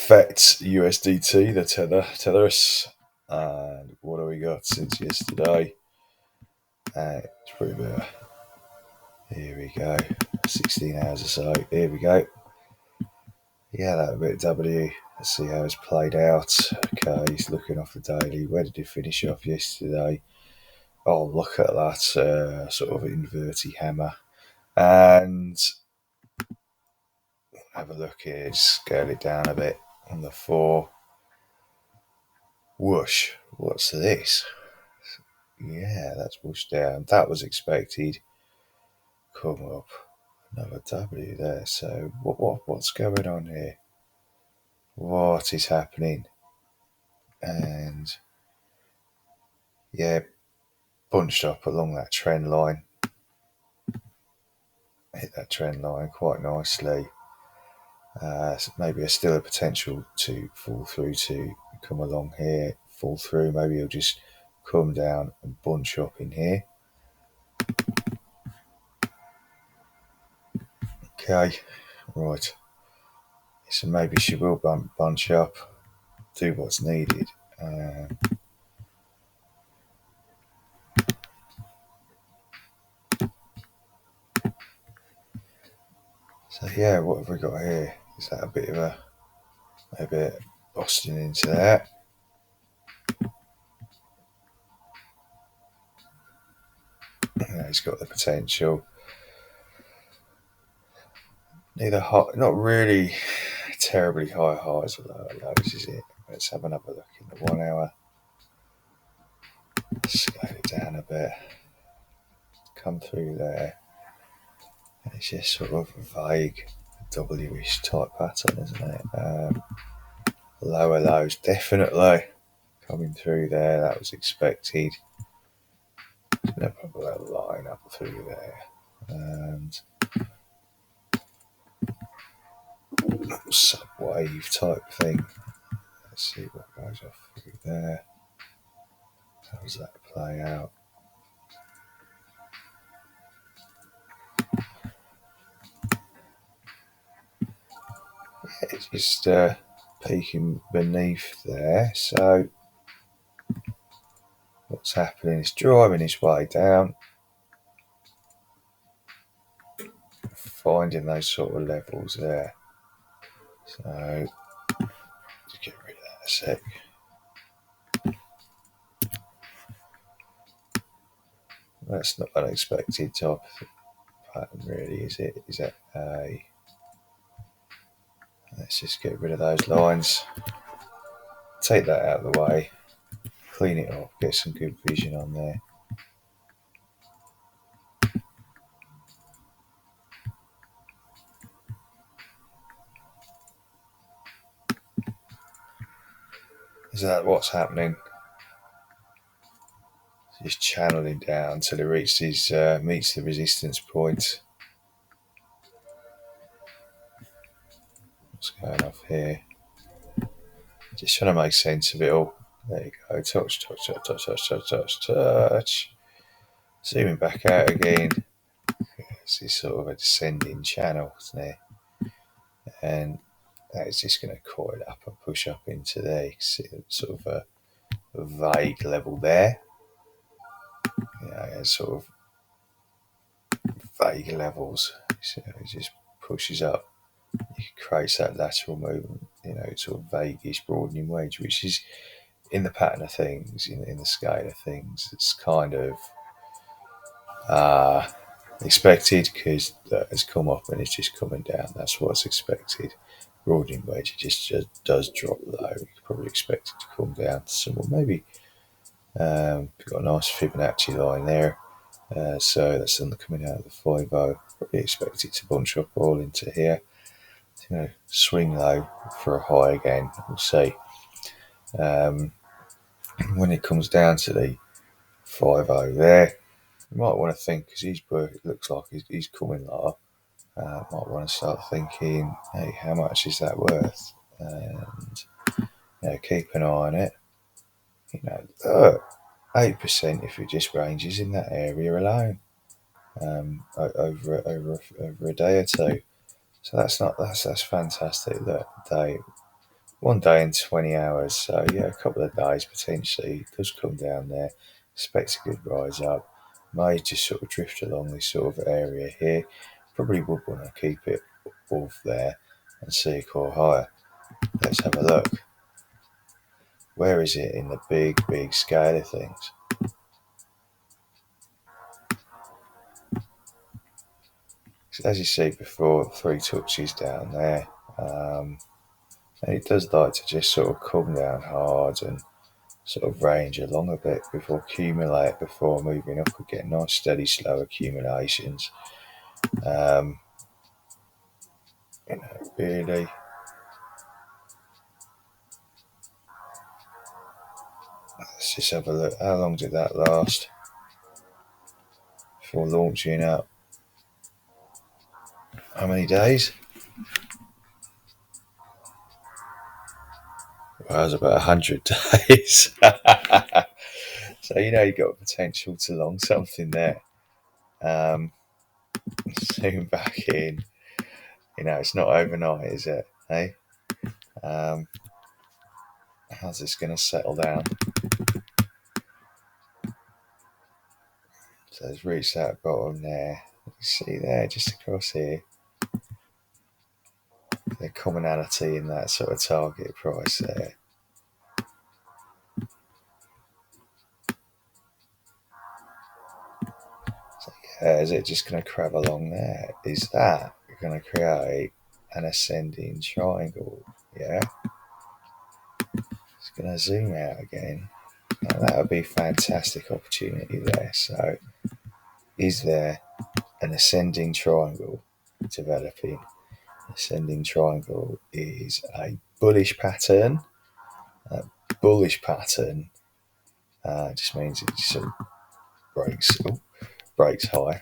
affect USDT, the tethers. And what have we got since yesterday? It's pretty bad. Here we go. 16 hours or so. Here we go. Yeah, that bit W. Let's see how it's played out. Okay, he's looking off the daily. Where did he finish off yesterday? Oh, look at that sort of inverted hammer. And have a look here. Scale it down a bit on the 4. Whoosh. What's this? Yeah, that's whooshed down. That was expected. Come up. Another W there. So what's going on here? What is happening? And yeah, bunched up along that trend line. Hit that trend line quite nicely. So maybe there's still a potential to fall through, to come along here, fall through. Maybe he'll just come down and bunch up in here. Okay, right. So maybe she will bunch up, do what's needed. So yeah, what have we got here? Is that a bit of a maybe busting into that? Yeah, he's got the potential. Neither high, not really terribly high highs or lower lows, is it? Let's have another look in the 1 hour. Scale it down a bit. Come through there. And it's just sort of vague, W-ish type pattern, isn't it? Lower lows, definitely coming through there. That was expected. It's going to probably line up through there. And sub-wave type thing. Let's see what goes off through there. How does that play out? It's just peeking beneath there. So what's happening? It's driving its way down, finding those sort of levels there. So just get rid of that a sec. That's not unexpected type of pattern, really, is it? Is that a... Let's just get rid of those lines. Take that out of the way. Clean it up. Get some good vision on there. Is that what's happening? Just channeling down until it reaches meets the resistance point. What's going off here? Just trying to make sense of it all. There you go. Touch, touch, touch, touch, touch, touch, touch, touch. Zooming back out again. It's this sort of a descending channel, isn't it? And that is just going to coil up and push up into there. Sort of a vague level there. Sort of vague levels. So it just pushes up. It creates that lateral movement, sort of vaguish broadening wedge, which is in the pattern of things, in the scale of things. It's kind of expected because it's come up and it's just coming down. That's what's expected. Broadening wedge, it just does drop low. You could probably expect it to come down to somewhere. Maybe we've got a nice Fibonacci line there. So that's something coming out of the 5-0. Probably expect it to bunch up all into here. Swing low for a high again. We'll see. When it comes down to the 5-0 there, you might want to think, because it looks like he's coming low. Might want to start thinking, hey, how much is that worth? And keep an eye on it. 8% if it just ranges in that area alone, over a day or two. So that's fantastic. Look, day 1 day and 20 hours. So yeah, a couple of days potentially. It does come down there. Expect a good rise up. May just sort of drift along this sort of area here. Probably would want to keep it above there and see a core higher. Let's have a look. Where is it in the big scale of things? As you see before, 3 touches down there. And it does like to just sort of come down hard and sort of range along a bit before accumulate, before moving up again. Nice steady slow accumulations. Um, really, let's just have a look. How long did that last before launching up? How many days? Well, it was about 100 days. So you got potential to long something there. Zoom back in. It's not overnight, is it? Hey, how's this going to settle down? So it's reached that bottom there. You see there, just across here, the commonality in that sort of target price there. So yeah, is it just going to crab along there? Is that going to create an ascending triangle? Yeah. It's going to zoom out again. Now that would be a fantastic opportunity there. So is there an ascending triangle developing? Ascending triangle is a bullish pattern. A bullish pattern just means it sort of breaks high.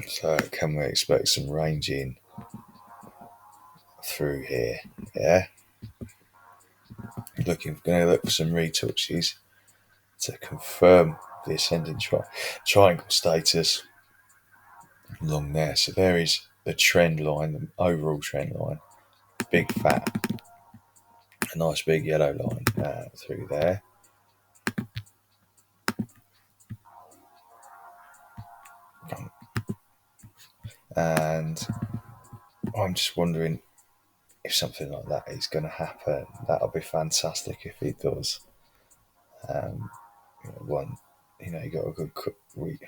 So can we expect some ranging through here? Yeah. Going to look for some retouches to confirm the ascending triangle status along there. So there is the trend line, the overall trend line, big fat, a nice big yellow line through there. And I'm just wondering if something like that is going to happen. That'll be fantastic if it does. You got a good week.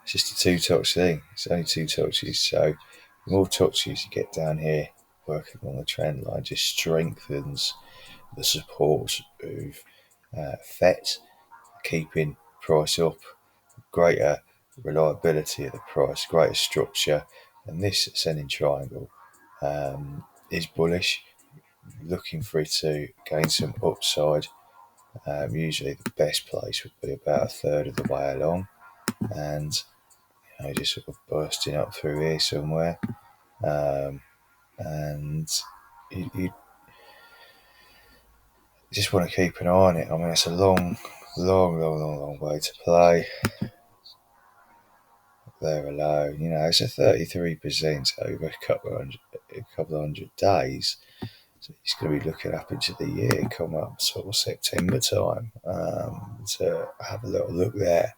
It's just a 2-touch thing. It's only 2 touches. So the more touches you get down here, working on the trend line, just strengthens the support of FET, keeping price up, greater reliability of the price, greater structure, and this ascending triangle is bullish, looking for it to gain some upside. Usually the best place would be about a third of the way along, and just sort of bursting up through here somewhere, and you just want to keep an eye on it. I mean, it's a long way to play. There alone, it's a 33% over a couple of hundred days. So he's going to be looking up into the year, come up sort of September time, to have a little look there.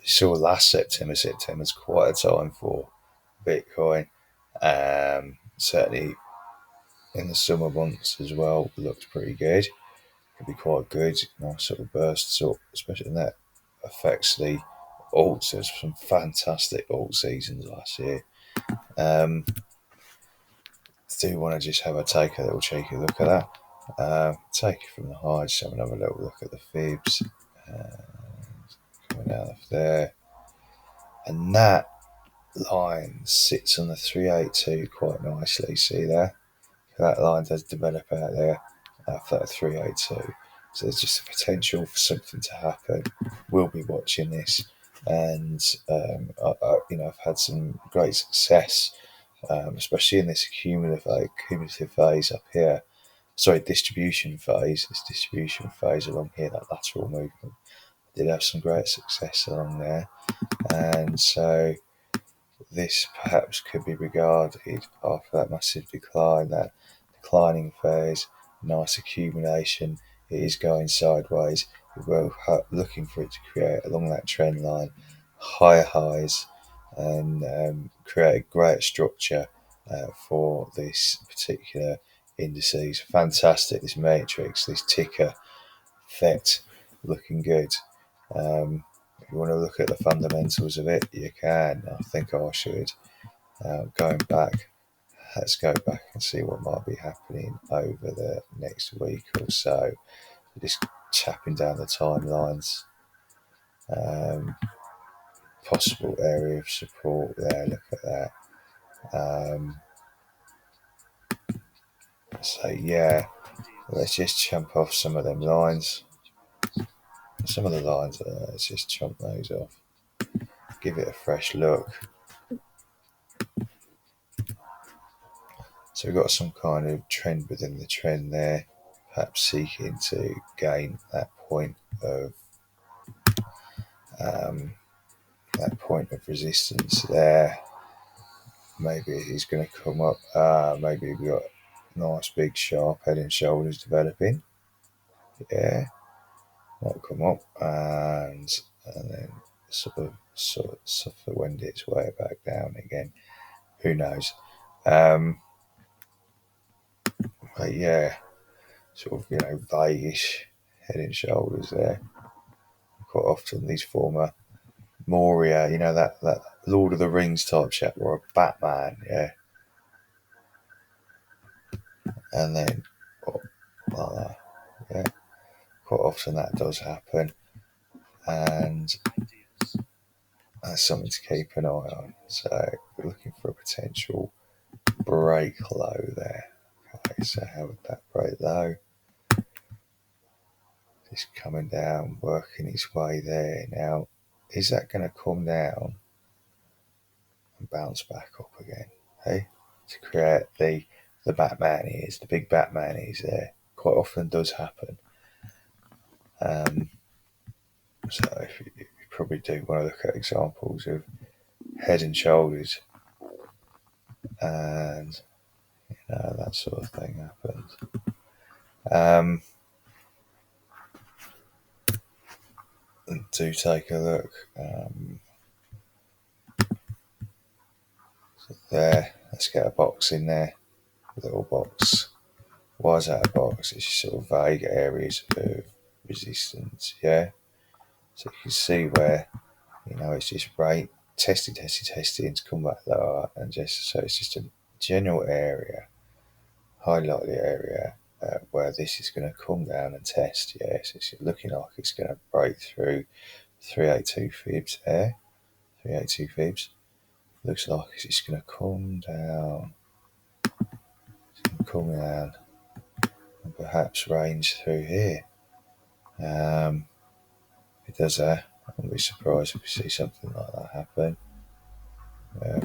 You saw last September's quite a time for Bitcoin. Certainly in the summer months as well, looked pretty good. Could be quite good, sort of bursts up, especially when that affects the alts. There's some fantastic alt seasons last year. Do want to just take a little cheeky look at that. Take it from the high, just have another little look at the fibs. Coming out of there. And that line sits on the 382 quite nicely. See there? That line does develop out there after that 382. So there's just a potential for something to happen. We'll be watching this. And, I've had some great success, especially in this cumulative phase up here. Sorry, distribution phase. This distribution phase along here, that lateral movement. I did have some great success along there. And so this perhaps could be regarded after that massive decline, that declining phase, nice accumulation. It is going sideways. We're looking for it to create along that trend line higher highs and create a great structure for this particular indices. Fantastic, this matrix, this ticker effect, looking good. If you want to look at the fundamentals of it, you can. I think I should. Going back, let's go back and see what might be happening over the next week or so. Just chapping down the timelines. Possible area of support there. Look at that. So yeah, let's just jump off some of them lines. Some of the lines, let's just chomp those off. Give it a fresh look. So we've got some kind of trend within the trend there, perhaps seeking to gain that point of resistance there. Maybe he's going to come up. Maybe we've got nice big sharp head and shoulders developing. Yeah, might come up and then sort of wend its way back down again. Who knows? But yeah, sort of vaguish head and shoulders there. Quite often these former Moria, that Lord of the Rings type chap, or a Batman, yeah. And then, yeah, quite often that does happen, and that's something to keep an eye on. So we're looking for a potential break low there. Okay, so how would that break low? Just coming down, working its way there. Now, is that going to come down and bounce back up again? Hey, to create the Batman ears, the big Batman ears there. Quite often does happen. So if you probably do want to look at examples of head and shoulders, and that sort of thing happens. Do take a look. So there, let's get a box in there, a little box. Why is that a box? It's just sort of vague areas of resistance, yeah. So you can see where it's just right, testing to come back lower, and just so it's just a general area, highlighted area where this is going to come down and test. Yes, it's looking like it's going to break through 382 fibs there. 382 fibs. Looks like it's just going to come down. It's going to come down and perhaps range through here. If it does that, I wouldn't be surprised if we see something like that happen. Yeah.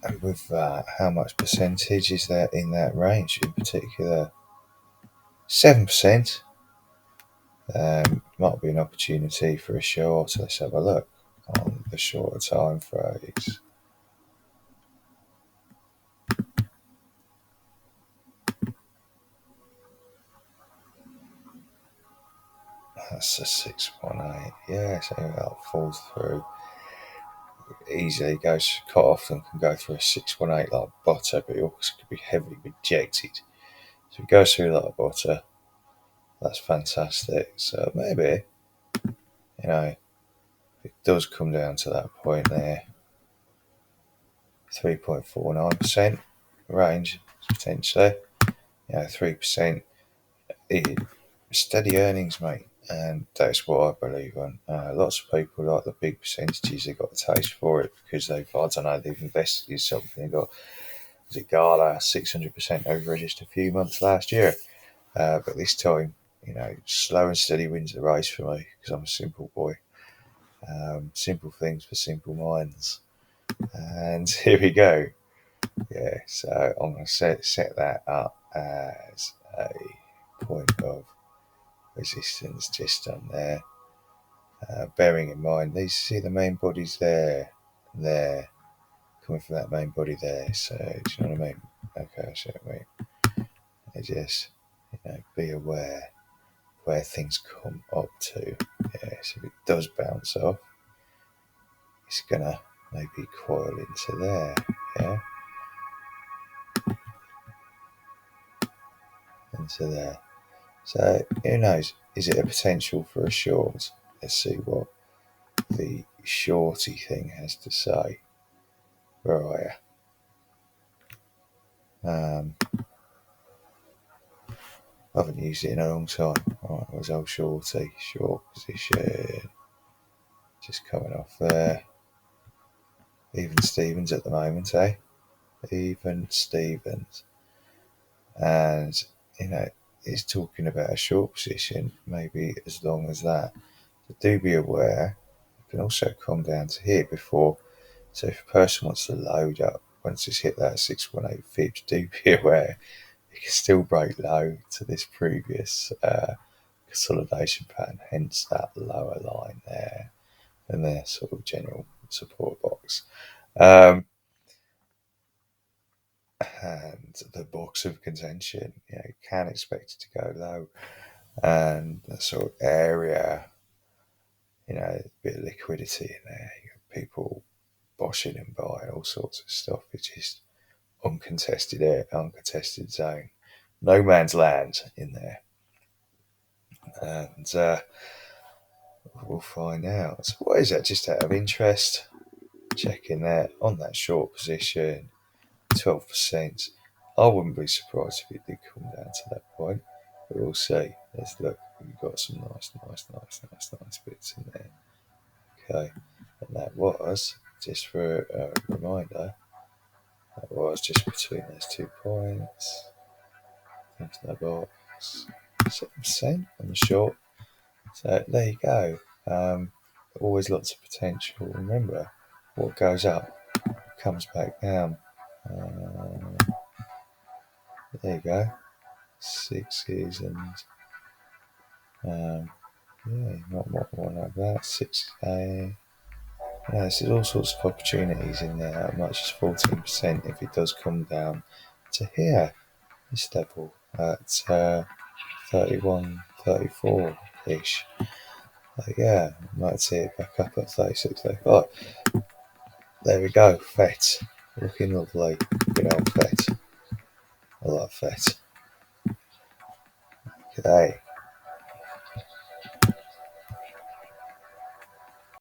And with that, how much percentage is there in that range in particular? 7%. Might be an opportunity for a short. Let's have a look on the shorter time frames. That's a 618. Yeah, so that falls through easily. Goes quite often can go through a 618 like butter, but it also could be heavily rejected. So it goes through like butter. That's fantastic. So maybe, it does come down to that point there. 3.49% range potentially. 3%. Steady earnings, mate, and that's what I believe on. Lots of people like the big percentages. They've got a taste for it because they've invested in something. They got, was it Gala 600% over just a few months last year, but this time, slow and steady wins the race for me because I'm a simple boy. Simple things for simple minds, and here we go. Yeah, so I'm going to set that up as a point of resistance just on there. bearing in mind, these see the main bodies there, coming from that main body there. So do you know what I mean? Okay, I see what I mean. I just be aware where things come up to. Yeah, so if it does bounce off, it's gonna maybe coil into there. Yeah, into there. So who knows? Is it a potential for a short? Let's see what the shorty thing has to say. Where are you? I haven't used it in a long time. Alright, was old shorty, short position, just coming off there. Even Stevens at the moment, eh? Even Stevens. And, he's talking about a short position, maybe as long as that. So do be aware, it can also come down to here before. So if a person wants to load up, once it's hit that 618 fibs, do be aware it can still break low to this previous consolidation pattern, hence that lower line there and their sort of general support box. And the box of contention, can expect it to go low. And that sort of area, a bit of liquidity in there. You got people boshing and buying all sorts of stuff. It's just uncontested air, uncontested zone. No man's land in there. And we'll find out. So what is that? Just out of interest, checking that on that short position, 12%. I wouldn't be surprised if it did come down to that point, but we'll see. Let's look. We've got some nice bits in there. Okay, and that was, just for a reminder, that was just between those 2 points. Into that box, 7% on the short. So there you go. Always lots of potential. Remember, what goes up comes back down. There you go. Sixes and not more like that. Six. There's all sorts of opportunities in there. As much as 14% if it does come down to here. This level at 31, 34 ish. Yeah, might see it back up at 36, 35. There we go, FET. Looking lovely. Good old FET. I love FET. Okay.